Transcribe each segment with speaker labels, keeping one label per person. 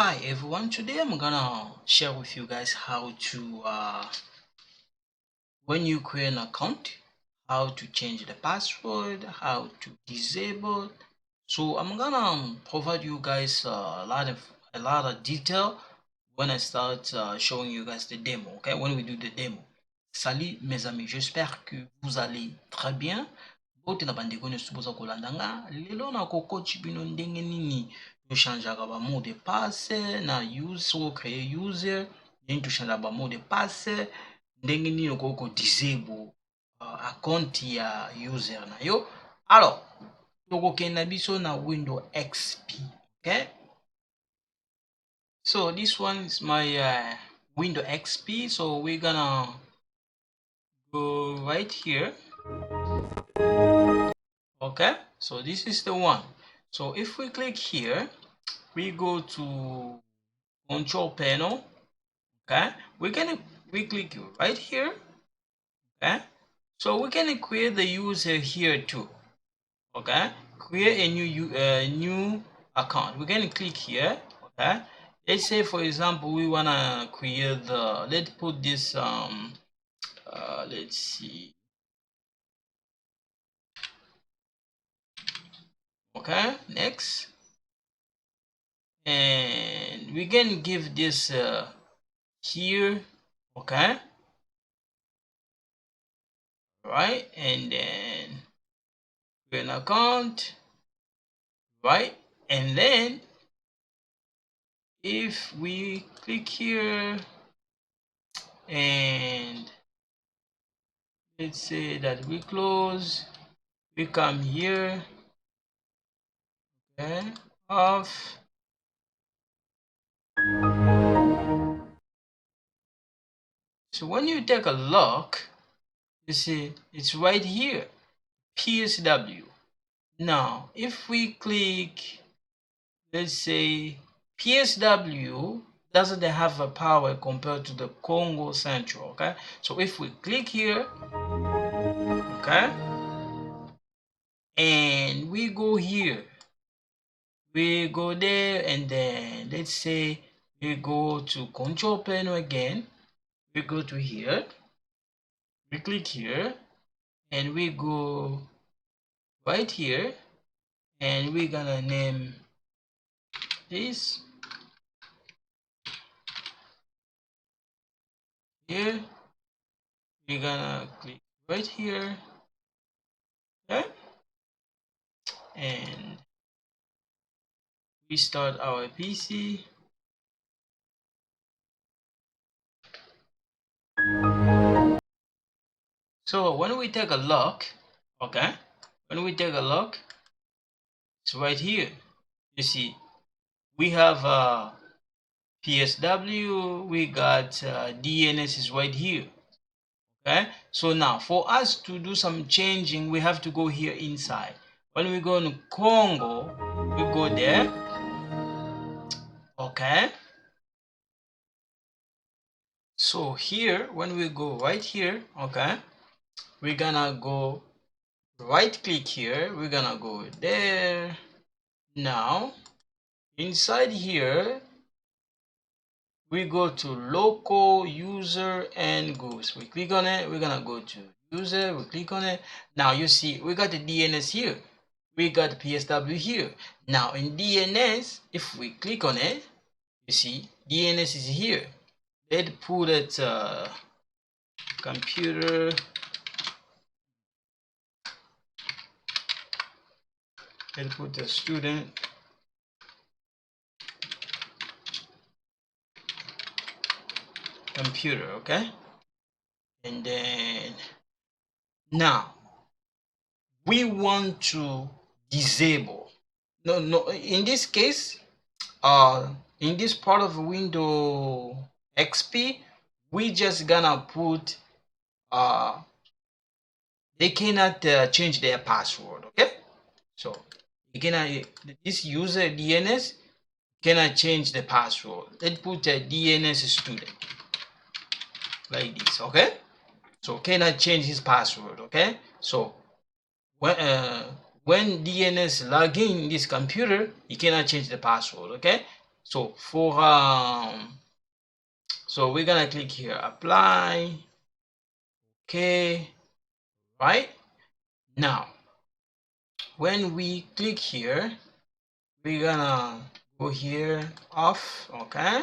Speaker 1: Hi everyone, today I'm gonna share with you guys how to when you create an account, how to change the password, how to disable. So I'm gonna provide you guys a lot of detail when I start showing you guys the demo, okay, when we do the demo. Salut mes amis, j'espère que vous allez très bien. Bote na bandeko nyonso boza kolanda nga lelo na kokochi bino ndenge nini toshangeaka ba mot de passe na use créer user ndenge toshangeaka ba mot de passe ndenge nini okoko disable account ya user na yo. Alors tokokenda biso na window XP, okay? So this one is my window XP, so we're gonna go right here. Okay, so this is the one. So if we click here, we go to control panel. Okay, we click right here. Okay, so we can create the user here too. Okay, create a new account. We're gonna click here. Okay, let's say for example we wanna create the, let's put this let's see. Okay, next, and we can give this here. Okay, right, and then create an account, right, and then if we click here and let's say that we close, we come here, okay, off. So when you take a look, you see it's right here, PSW. Now if we click, let's say PSW doesn't have a power compared to the Congo Central, okay? So if we click here, okay, and we go here, we go there, and then let's say we go to control panel again, we go to here, we click here, and we go right here, and we're gonna name this here. We're gonna click right here, okay, and we start our PC. So when we take a look, okay, when we take a look, it's right here. You see, we have PSW, we got DNS is right here. Okay, so now for us to do some changing, we have to go here inside. When we go to Congo, we go there. Okay, so here when we go right here, okay, we're gonna go right click here, we're gonna go there. Now inside here we go to local user and groups. We click on it, we're gonna go to user, we click on it. Now you see we got the DNS here, we got PSW here. Now in DNS, if we click on it, you see DNS is here. Let's put it computer, let's put the student computer, okay, and then now we want to disable, no in this case in this part of window XP, we just gonna put they cannot change their password, okay? So you cannot, this user DNS cannot change the password. Let's put a DNS student like this, okay? So cannot change his password, okay? So when DNS log in this computer, he cannot change the password, okay? So for so we're gonna click here, apply. Okay, right now when we click here, we're gonna go here, off. Okay,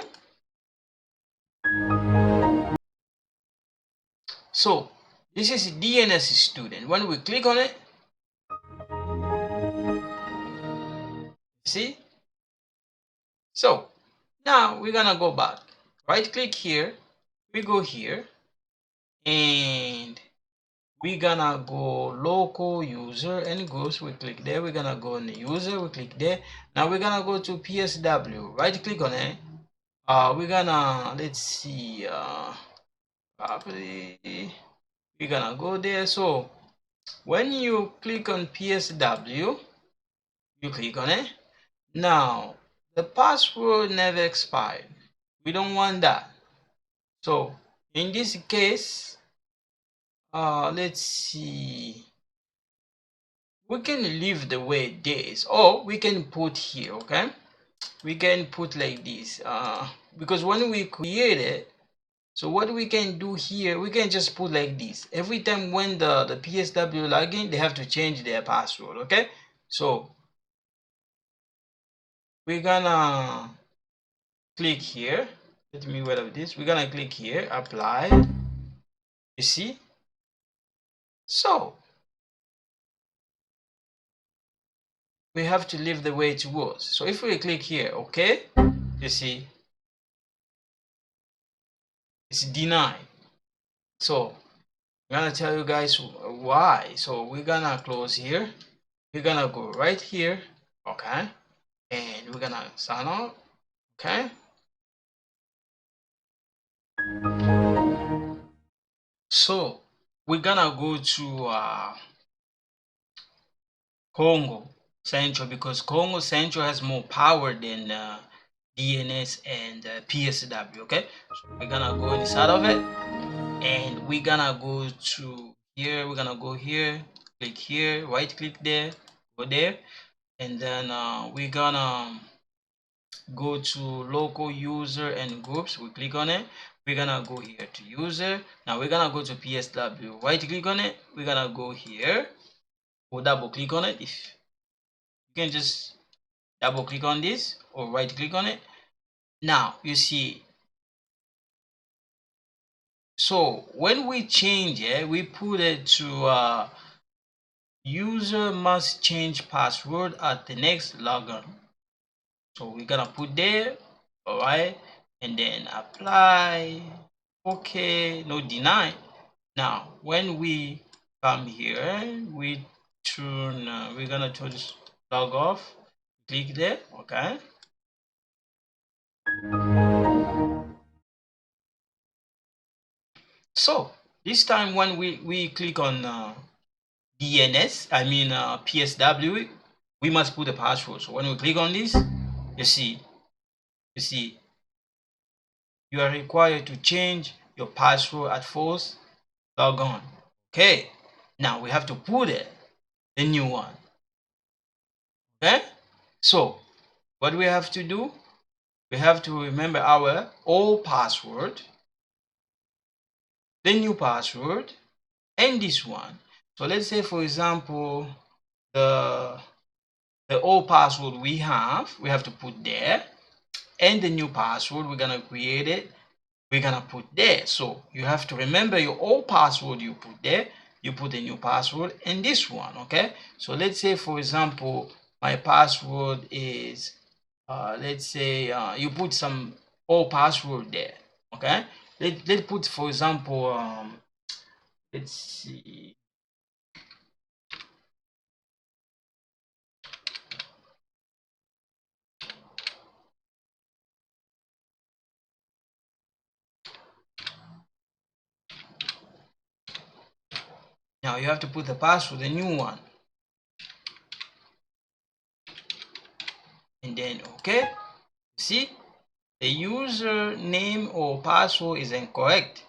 Speaker 1: so this is DNS student. When we click on it, see, so now we're gonna go back, right click here, we go here, and we're gonna go local user and groups. We click there, we're gonna go on the user, we click there. Now we're gonna go to PSW, right click on it. We're gonna, let's see, property, we're gonna go there. So when you click on PSW, you click on it. Now the password never expired, we don't want that. So in this case, let's see, we can leave the way it is, or we can put here. Okay, we can put like this, because when we create it, so what we can do here, we can just put like this. Every time when the PSW login, they have to change their password. Okay, so we're gonna click here, let me wait of this, we're gonna click here, apply. You see, so we have to leave the way it was. So if we click here, okay, you see it's denied. So I'm gonna tell you guys why. So we're gonna close here, we're gonna go right here, okay, and we're gonna sign out. Okay, so we're gonna go to Congo Central, because Congo Central has more power than DNS and PSW. Okay, so we're gonna go inside of it, and we're gonna go to here, we're gonna go here, click here, right click there, go there, and then we're gonna go to local user and groups. We click on it, we're gonna go here to user. Now we're gonna go to PSW, right click on it, we're gonna go here, or double click on it. If you can just double click on this or right click on it. Now you see, so when we change it, we put it to user must change password at the next login. So we're gonna put there, all right, and then apply. Okay, no deny. Now when we come here, we turn, we're gonna turn this log off, click there. Okay, so this time when we click on DNS, I mean PSW, we must put the password. So when we click on this, you see you are required to change your password at first log on. Okay, now we have to put it, the new one. Okay, so what we have to do, we have to remember our old password, the new password, and this one. So let's say, for example, the old password we have to put there, and the new password we're gonna create it, we're gonna put there. So you have to remember your old password, you put there, you put a new password, and this one. Okay, so let's say, for example, my password is let's say you put some old password there. Okay, let's put, for example, let's see, now you have to put the password, the new one, and then okay, see, the user name or password is incorrect.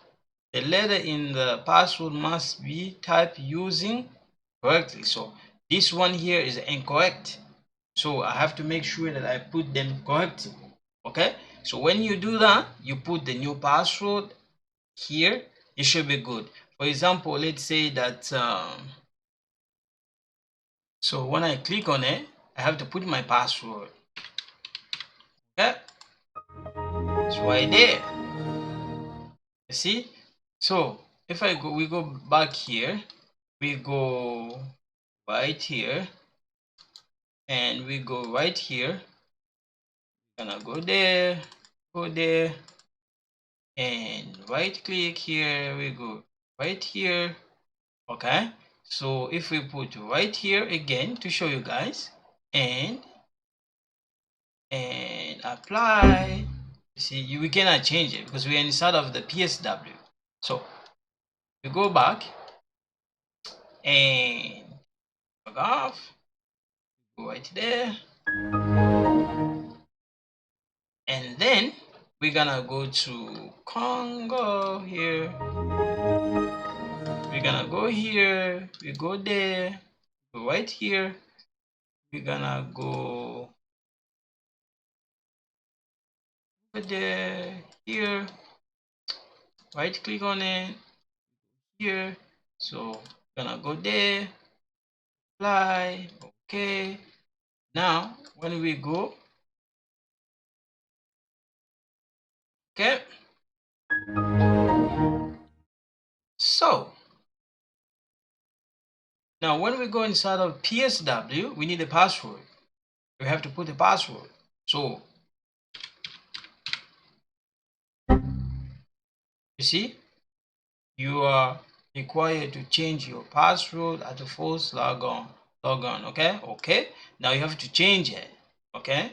Speaker 1: The letter in the password must be typed using correctly. So this one here is incorrect. So I have to make sure that I put them correctly. Okay, so when you do that, you put the new password here. It should be good. For example, let's say that so when I click on it, I have to put my password. Okay, it's right there. You see? So if we go back here, we go right here, and we go right here. Gonna go there, and right click here. We go right here. Okay, so if we put right here again to show you guys, and apply, you see, we cannot change it because we are inside of the PSW. So we go back and log off, go right there, and then we're gonna go to Congo here. We're gonna go here, we go there, go right here. We're gonna go there, here, right click on it, here. So gonna go there, apply, okay. Now when we go, okay, so now when we go inside of PSW, we need a password. We have to put a password. So you see, you are required to change your password at the first logon. Okay, now you have to change it. Okay,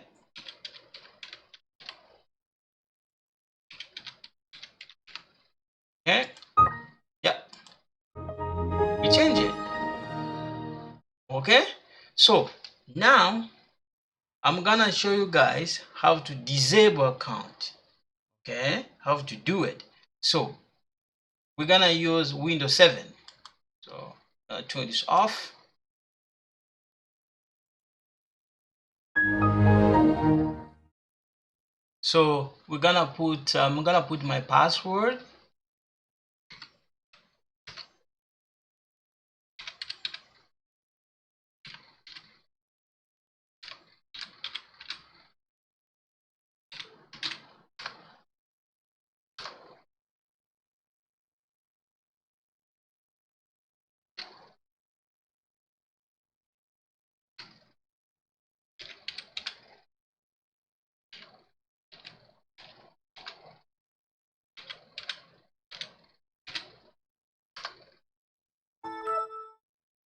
Speaker 1: yeah, we change it. Okay, so now I'm gonna show you guys how to disable account. Okay, how to do it. So we're gonna use Windows 7. So turn this off. So we're gonna put I'm gonna put my password.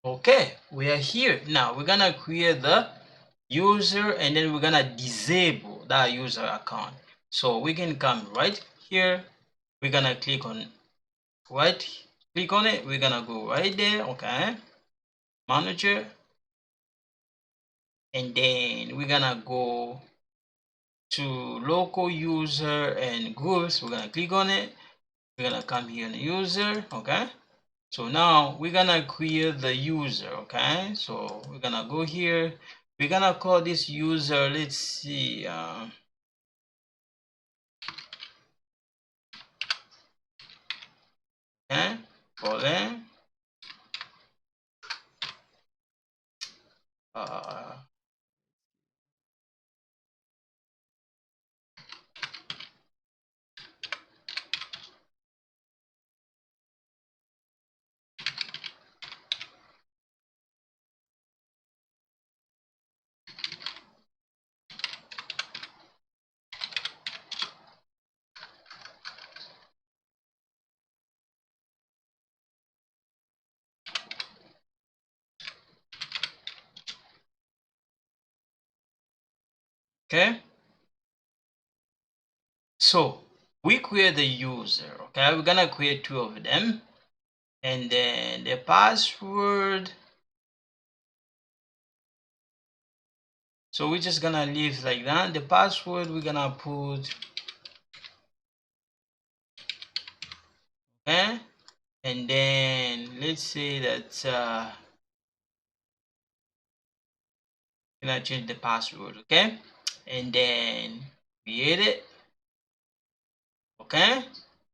Speaker 1: Okay, we are here now. We're gonna create the user, and then we're gonna disable that user account. So we can come right here. We're gonna click on it. We're gonna go right there. Okay, manager, and then we're gonna go to local user and groups. We're gonna click on it. We're gonna come here in user. Okay, so now we're gonna create the user. Okay, so we're gonna go here. We're gonna call this user, let's see, okay, Colin, uh, okay. So we create the user. Okay, we're gonna create two of them, and then the password. So we're just gonna leave like that. The password we're gonna put, okay, and then let's say that gonna change the password, okay, and then create it. Okay,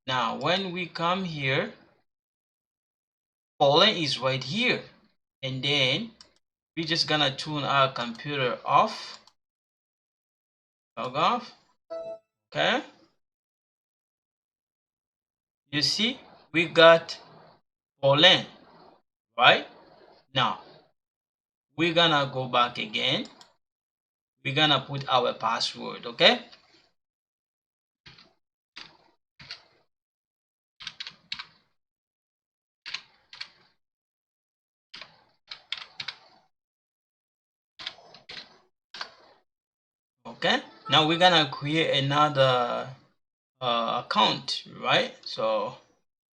Speaker 1: now when we come here, pollen is right here, and then we're just gonna turn our computer off, log off. Okay, you see we got pollen. Right, now we're gonna go back again. We're gonna put our password. Okay, okay, now we're gonna create another account, right? So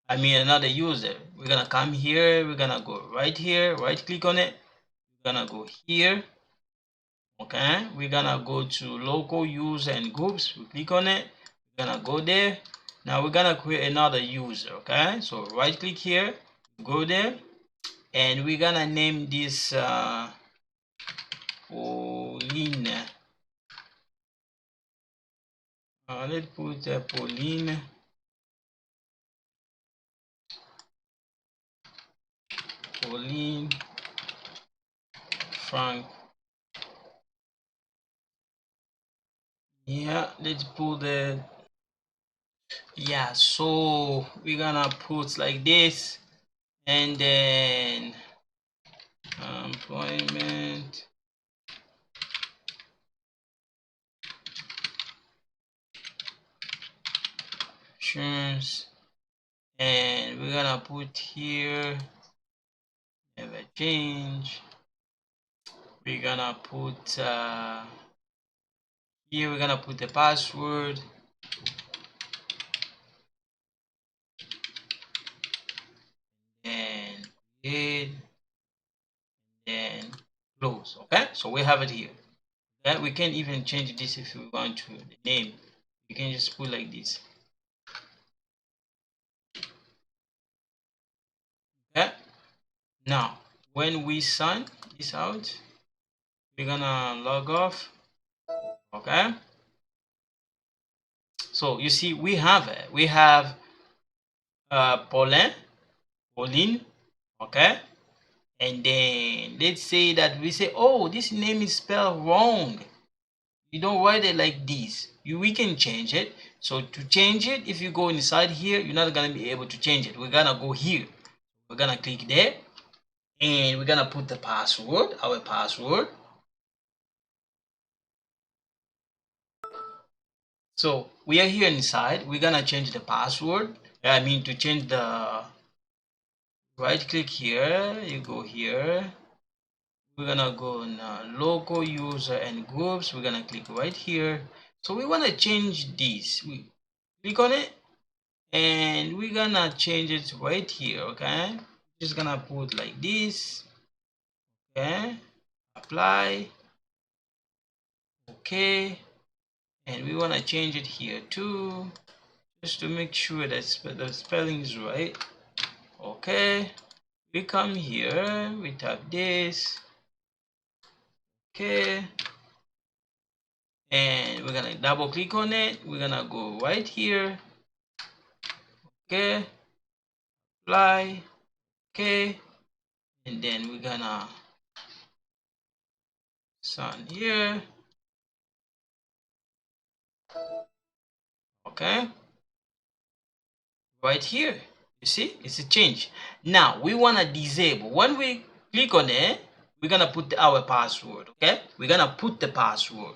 Speaker 1: I mean another user. We're gonna come here, we're gonna go right here, right click on it, we're gonna go here. Okay, we're gonna go to local user and groups, we click on it, we're gonna go there. Now we're gonna create another user. Okay, so right click here, go there, and we're gonna name this Pauline. Let's put Pauline Frank. Yeah, let's put the, yeah, so we're gonna put like this, and then employment insurance, and we're gonna put here never change. We're gonna put here, we're gonna put the password, and create, and close. Okay, so we have it here. Okay, we can even change this if we want to, the name. You can just put like this. Okay, now when we sign this out, we're gonna log off. Okay, so you see we have it. We have Pauline, okay, and then let's say that we say, oh, this name is spelled wrong. You don't write it like this. We can change it. So to change it, if you go inside here, you're not gonna be able to change it. We're gonna go here. We're gonna click there, and we're gonna put the password, our password. So we are here inside. We're gonna change the password. I mean to change the, right click here, you go here. We're gonna go in local user and groups. We're gonna click right here. So we wanna change this. We click on it, and we're gonna change it right here. Okay, just gonna put like this. Okay, apply. Okay, and we wanna change it here too, just to make sure that the spelling is right. Okay, we come here, we tap this. Okay, and we're gonna double click on it. We're gonna go right here. Okay, apply. Okay, and then we're gonna sign here. Okay, right here, you see it's a change. Now we want to disable. When we click on it, we're gonna put our password. Okay, we're gonna put the password.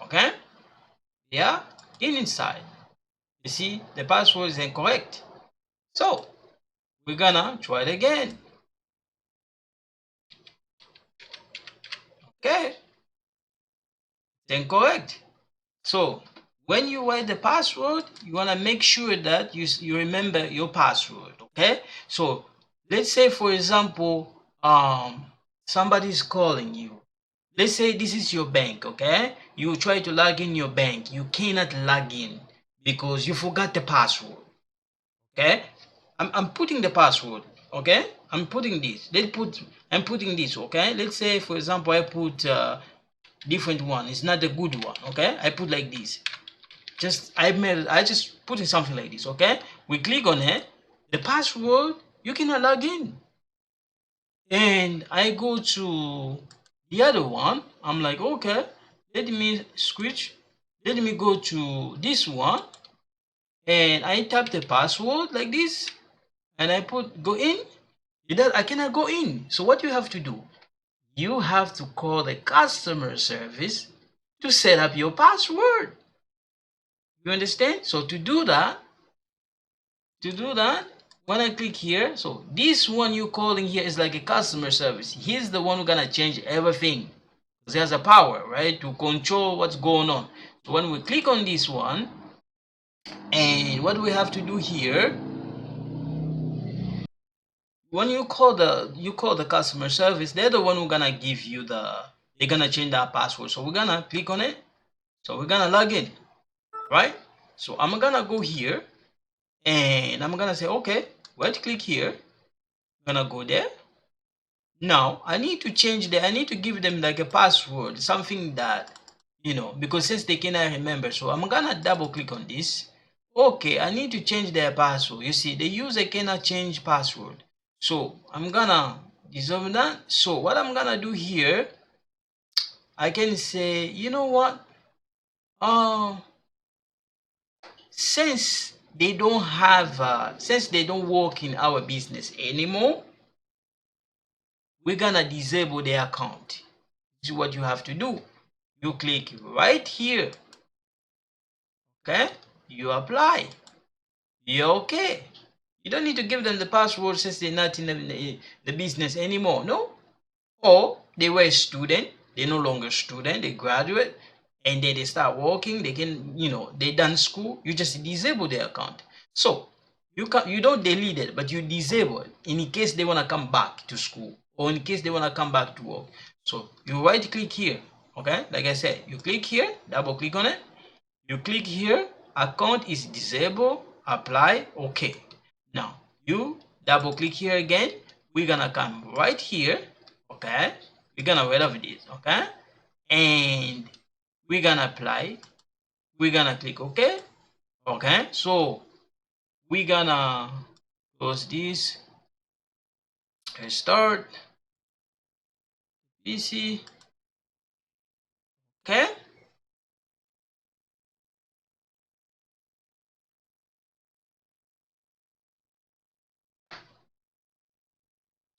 Speaker 1: Okay, yeah, inside, you see the password is incorrect, so we're gonna try it again. Okay, it's incorrect. So when you write the password, you want to make sure that you remember your password. Okay, so let's say for example somebody's calling you. Let's say this is your bank. Okay, you try to log in your bank, you cannot log in because you forgot the password. Okay, I'm putting the password. Okay, I'm putting this. I'm putting this. Okay, let's say for example I put different one. It's not the good one. Okay, I put like this. I just put in something like this. Okay, we click on it. The password, you cannot log in. And I go to the other one. I'm like, okay, let me switch. Let me go to this one. And I type the password like this. And I put go in. I cannot go in. So what you have to do, you have to call the customer service to set up your password. You understand? So to do that, when I click here, so this one you calling here is like a customer service. He's the one who's gonna change everything. Because he has a power, right, to control what's going on. So when we click on this one, and what we have to do here, when you call the customer service, they're the one who's gonna give you they're gonna change that password. So we're gonna click on it. So we're gonna log in, right? So I'm gonna go here and I'm gonna say, okay, right click here. I'm gonna go there. Now I need to change I need to give them like a password, something that, because since they cannot remember. So I'm gonna double click on this. Okay, I need to change their password. You see, the user cannot change password. So I'm gonna dissolve that. So what I'm gonna do here, I can say, you know what? Since they don't work in our business anymore, we're gonna disable their account. This is what you have to do. You click right here. Okay, you apply. You're okay. You don't need to give them the password since they're not in the business anymore. No. Or they were a student, they're no longer student, they graduate, and then they start working, they can, they done school. You just disable their account. So you don't delete it, but you disable it in case they want to come back to school or in case they want to come back to work. So you right click here. Okay, like I said, you click here, double click on it, you click here, account is disabled, apply, okay. Now you double click here again, we're gonna come right here. Okay, we're gonna rid of this. Okay, and we're gonna apply, we're gonna click okay. Okay, so we're gonna close this, restart PC. Okay,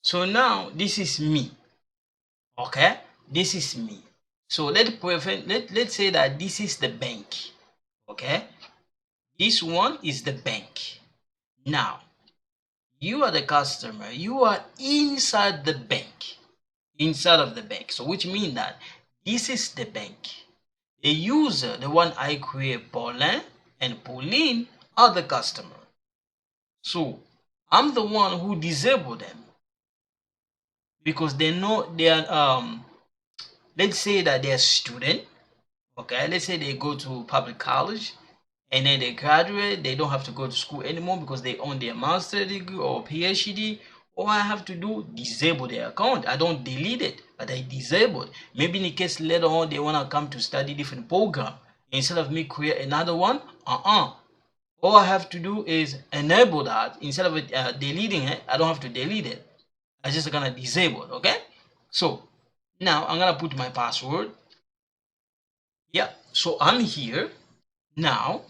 Speaker 1: so now this is me. Okay, this is me. So let's say that this is the bank. Okay, this one is the bank. Now you are the customer, you are inside the bank, inside of the bank. So which means that this is the bank. The user, the one I create, Paulin and Pauline, are the customer. So I'm the one who disable them because they know they are let's say that they're student. Okay, let's say they go to public college and then they graduate, they don't have to go to school anymore because they own their master's degree or PhD. All I have to do, disable their account. I don't delete it, but I disable it. Maybe in case later on they want to come to study different program, instead of me create another one, all I have to do is enable that. Instead of deleting it, I don't have to delete it. I'm just gonna disable it. Okay, so now I'm gonna put my password. Yeah, so I'm here now.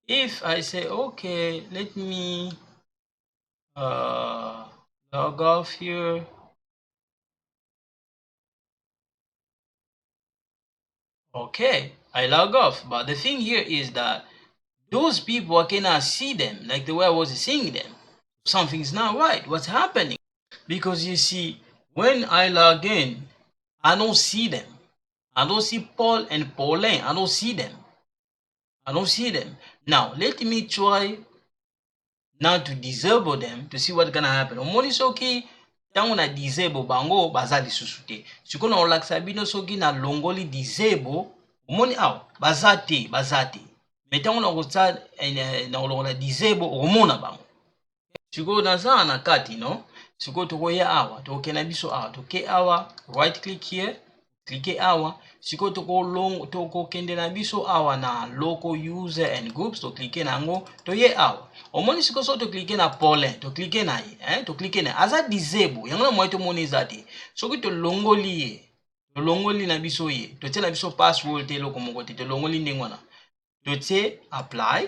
Speaker 1: If I say okay, let me log off here. Okay, I log off, but the thing here is that those people, I cannot see them like the way I was seeing them. Something's not right. What's happening? Because you see, when I log in, I don't see them. I don't see Paul and Pauline. I don't see them. I don't see them. Now let me try now to disable them to see what's gonna happen. Omoni soki ntango na disable bango baza lisusu te. Sikoyo na olakisa bino soki na longoli disable, omoni awa baza te. Me ntango na kotsa na kolongola disable okomona bango. Sikoyo naza na kati no. Sikoyo tokoya awa, tokokenda biso awa, toke awa, right click here, cliquer awa siko toko kende na biso awa na local user and groups to cliquer nango to ye awa omoni siko so to cliquer na Paulin to cliquer na ye to cliquer na aza disable yango na moyo to moni ezate soki to longoli ye to longoli na biso ye to tia na biso password te loko moko te to longoli ndenge wana to tie apply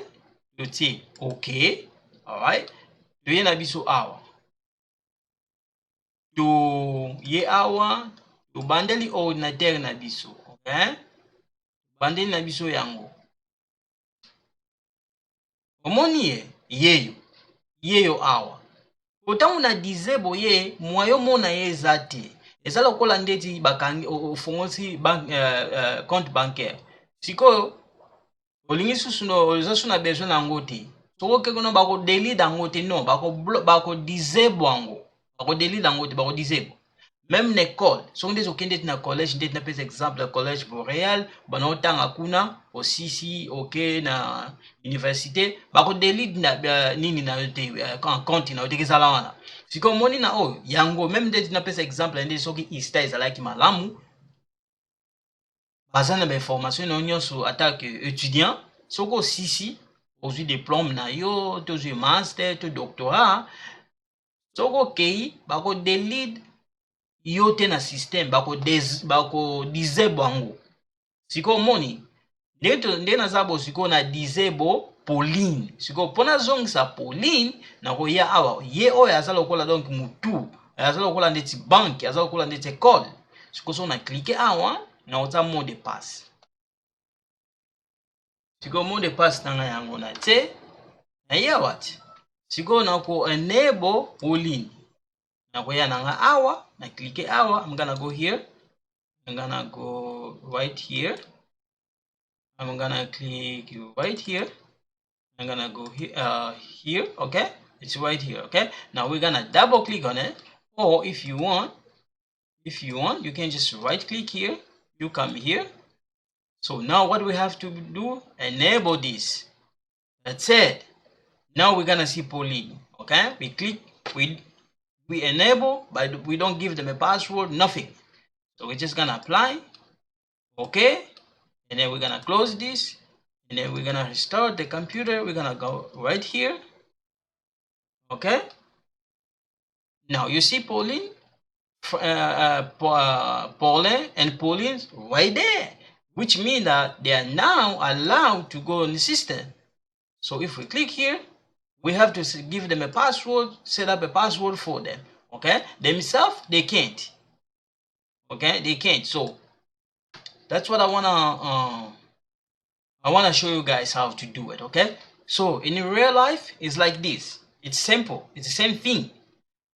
Speaker 1: to tie okay alright to ye na biso awa to ye awa to bandeli ordinateur na biso okay bandeli na biso yango omoni ye yeyo awa otango na disable ye mwayo mona ye eza te eza lokola ndeti bakangi ofongosi compte bancaire sikoyo olingi susu oza su na besoin nango te soki kono bako delete yango te non bako disable yango bako delete yango te bako disable même na école soki ndeti okende ti na collège ndeti napesa exemple ya collège boréal bana otanga kuna osisi oke na université bako delete na nini na yo te compte na yo te ezala wana sikoyo omoni na oyo yango même ndeti napesa exemple ya ndeti soki ista ezalaki malamu baza na bainformation na yo nyonso atake étudiant soki osisi ozwi diplôme na yo to ozwi master to doctorat soki okei bako delete yo te na système bako disable yango sikoyo omoni nde naza bo sikoyo na disable Pauline sikoyo mpona zongisa Pauline nakoya awa ye oyo aza lokola donc mutu aza lokola ndeti banque aza lokola ndeti école sikoyo so na cliquer awa na oza mot de passe sikoyo mot de passe nanga yango na te na ye wati sikoyo nako enable Pauline nakoya nanga awa na cliquer awa I'm gonna go here I'm gonna go right here I'm gonna click right here I'm gonna go here okay it's right here okay now we're gonna double click on it or if you want you can just right click here you come here so now what we have to do enable this that's it now we're gonna see Pauline okay we click we enable but we don't give them a password nothing so we're just gonna apply okay and then we're gonna close this and then we're gonna restart the computer we're gonna go right here okay now you see Pauline Paulin and Pauline right there which means that they are now allowed to go on the system so if we click here we have to give them a password set up a password for them okay themselves they can't okay they can't so that's what I wanna show you guys how to do it okay so in real life it's like this it's simple it's the same thing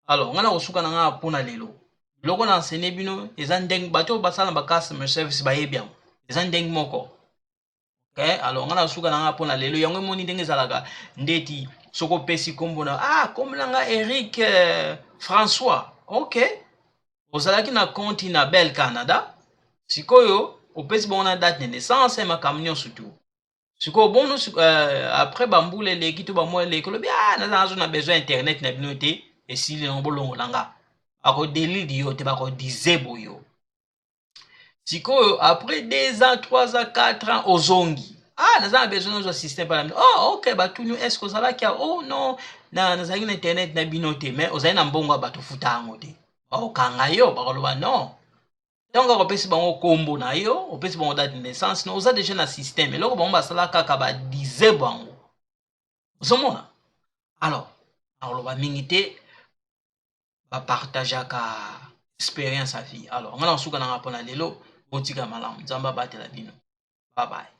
Speaker 1: alors ngana kosuka na nga pona lelo loko na enseigne bino eza ndenge bato basala ba customer service bayebi yango eza ndenge moko okay alors ngana kosuka na nga pona lelo yango moni ndenge ezalaka ndeti soko pesi kombo na kombo na nga Eric François okay ozalaki na compte na Bel Canada sikoyo opesi bona date de naissance makambo nyonso tu sikoyo bono après bambula eleki to bamwa eleki olobi naza na besoin internet na bino te esili na bolongo na nga bako delete yo te bako disable yo sikoyo après 2 ans 3 ans 4 ans ozongi naza na besoin de système par exemple ok batuni est-ce que ozalaki non nazalaki na internet na bino te mais ozali na mbongo bato futa yango te bakokanga yo bakoloba non ntango akopesi bango kombo na yo opesi bango date de naissance no oza déjà na système eloko bango basala kaka badisable yango ozomona alors akoloba mingi te bapartageaka expérience à vie alors nga na kosuka nanga mpona lelo botika malamu nzambe abatela bino bye bye